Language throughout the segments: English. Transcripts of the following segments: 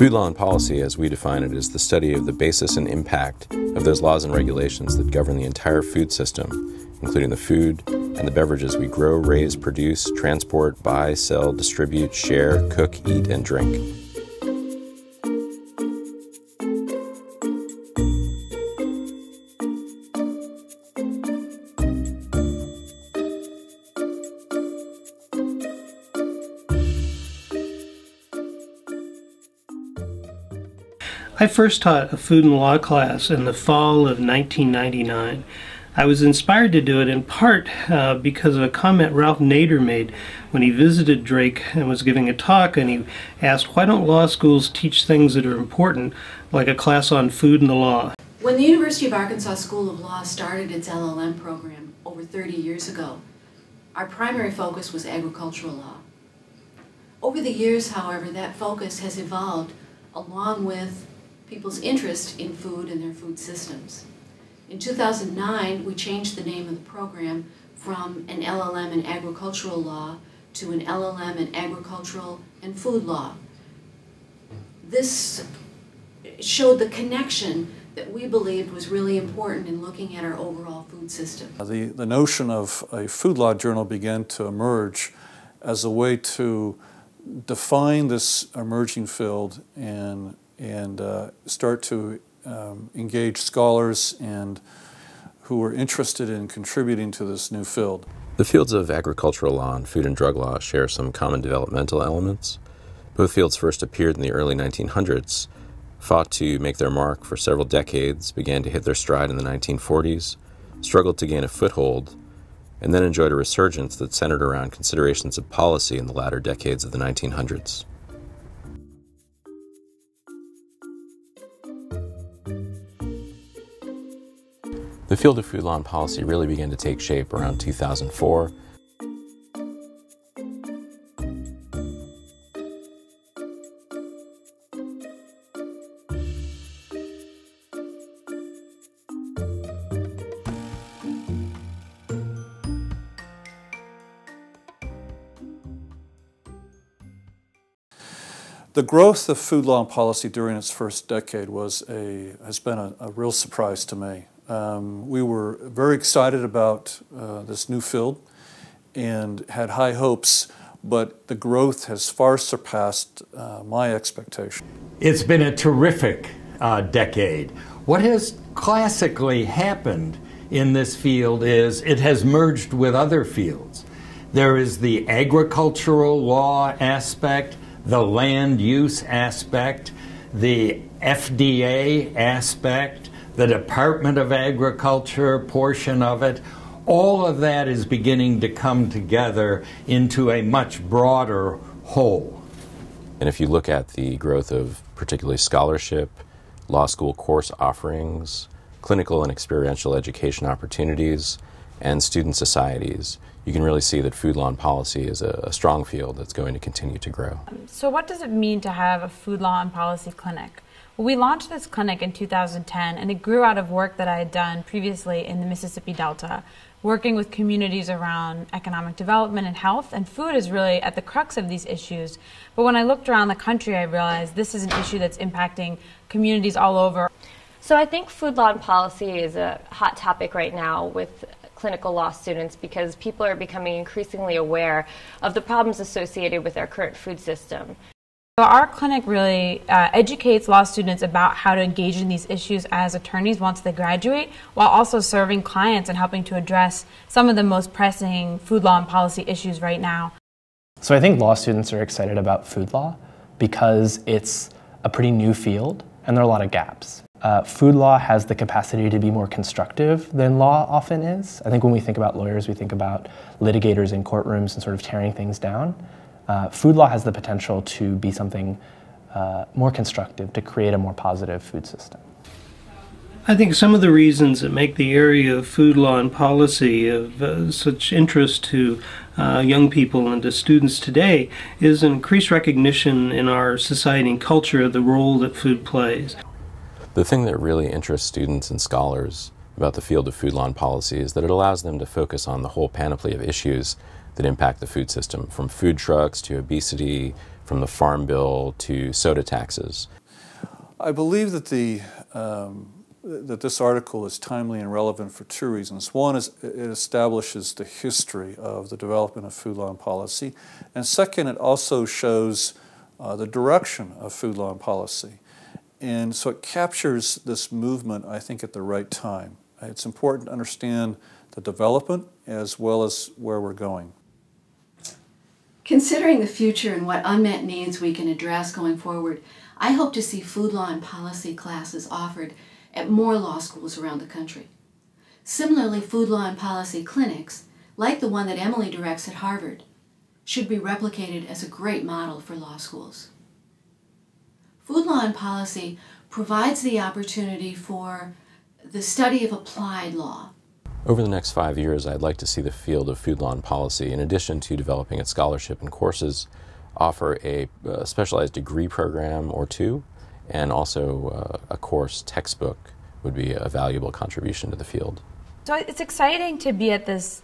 Food law and policy, as we define it, is the study of the basis and impact of those laws and regulations that govern the entire food system, including the food and the beverages we grow, raise, produce, transport, buy, sell, distribute, share, cook, eat, and drink. I first taught a food and law class in the fall of 1999. I was inspired to do it in part because of a comment Ralph Nader made when he visited Drake and was giving a talk, and he asked, why don't law schools teach things that are important, like a class on food and the law? When the University of Arkansas School of Law started its LLM program over 30 years ago, our primary focus was agricultural law. Over the years, however, that focus has evolved along with people's interest in food and their food systems. In 2009, we changed the name of the program from an LLM in agricultural law to an LLM in agricultural and food law. This showed the connection that we believed was really important in looking at our overall food system. The notion of a food law journal began to emerge as a way to define this emerging field and start to engage scholars and who were interested in contributing to this new field. The fields of agricultural law and food and drug law share some common developmental elements. Both fields first appeared in the early 1900s, fought to make their mark for several decades, began to hit their stride in the 1940s, struggled to gain a foothold, and then enjoyed a resurgence that centered around considerations of policy in the latter decades of the 1900s. The field of food law and policy really began to take shape around 2004. The growth of food law and policy during its first decade has been a real surprise to me. We were very excited about this new field and had high hopes, but the growth has far surpassed my expectation. It's been a terrific decade. What has classically happened in this field is it has merged with other fields. There is the agricultural law aspect, the land use aspect, the FDA aspect, the Department of Agriculture portion of it. All of that is beginning to come together into a much broader whole. And if you look at the growth of particularly scholarship, law school course offerings, clinical and experiential education opportunities, and student societies, you can really see that food law and policy is a strong field that's going to continue to grow. So what does it mean to have a food law and policy clinic? Well, we launched this clinic in 2010, and it grew out of work that I had done previously in the Mississippi Delta, working with communities around economic development and health, and food is really at the crux of these issues. But when I looked around the country, I realized this is an issue that's impacting communities all over. So I think food law and policy is a hot topic right now with clinical law students because people are becoming increasingly aware of the problems associated with our current food system. So our clinic really educates law students about how to engage in these issues as attorneys once they graduate, while also serving clients and helping to address some of the most pressing food law and policy issues right now. So I think law students are excited about food law because it's a pretty new field and there are a lot of gaps. Food law has the capacity to be more constructive than law often is. I think when we think about lawyers, we think about litigators in courtrooms and sort of tearing things down. Food law has the potential to be something more constructive, to create a more positive food system. I think some of the reasons that make the area of food law and policy of such interest to young people and to students today is an increased recognition in our society and culture of the role that food plays. The thing that really interests students and scholars about the field of food law and policy is that it allows them to focus on the whole panoply of issues that impact the food system, from food trucks to obesity, from the Farm Bill to soda taxes. I believe that that this article is timely and relevant for two reasons. One is it establishes the history of the development of food law and policy, and second, it also shows the direction of food law and policy. And so it captures this movement, I think, at the right time. It's important to understand the development as well as where we're going. Considering the future and what unmet needs we can address going forward, I hope to see food law and policy classes offered at more law schools around the country. Similarly, food law and policy clinics, like the one that Emily directs at Harvard, should be replicated as a great model for law schools. Food law and policy provides the opportunity for the study of applied law. Over the next 5 years, I'd like to see the field of food law and policy, in addition to developing its scholarship and courses, offer a specialized degree program or two, and also a course textbook would be a valuable contribution to the field. So it's exciting to be at this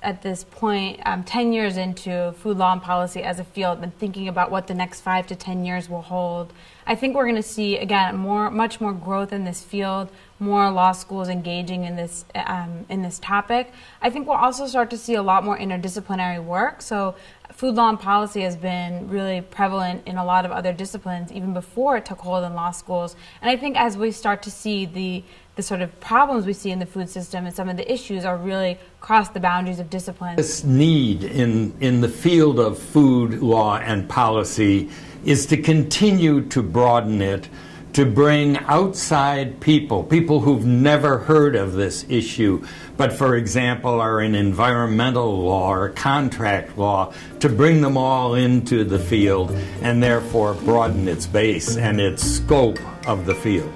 point, 10 years into food law and policy as a field, and thinking about what the next 5 to 10 years will hold. I think we're going to see, again, much more growth in this field, more law schools engaging in this topic. I think we'll also start to see a lot more interdisciplinary work. So food law and policy has been really prevalent in a lot of other disciplines even before it took hold in law schools. And I think as we start to see the sort of problems we see in the food system and some of the issues are really cross the boundaries of disciplines. This need in the field of food law and policy is to continue to broaden it, to bring outside people who've never heard of this issue, but for example are in environmental law or contract law, to bring them all into the field and therefore broaden its base and its scope of the field.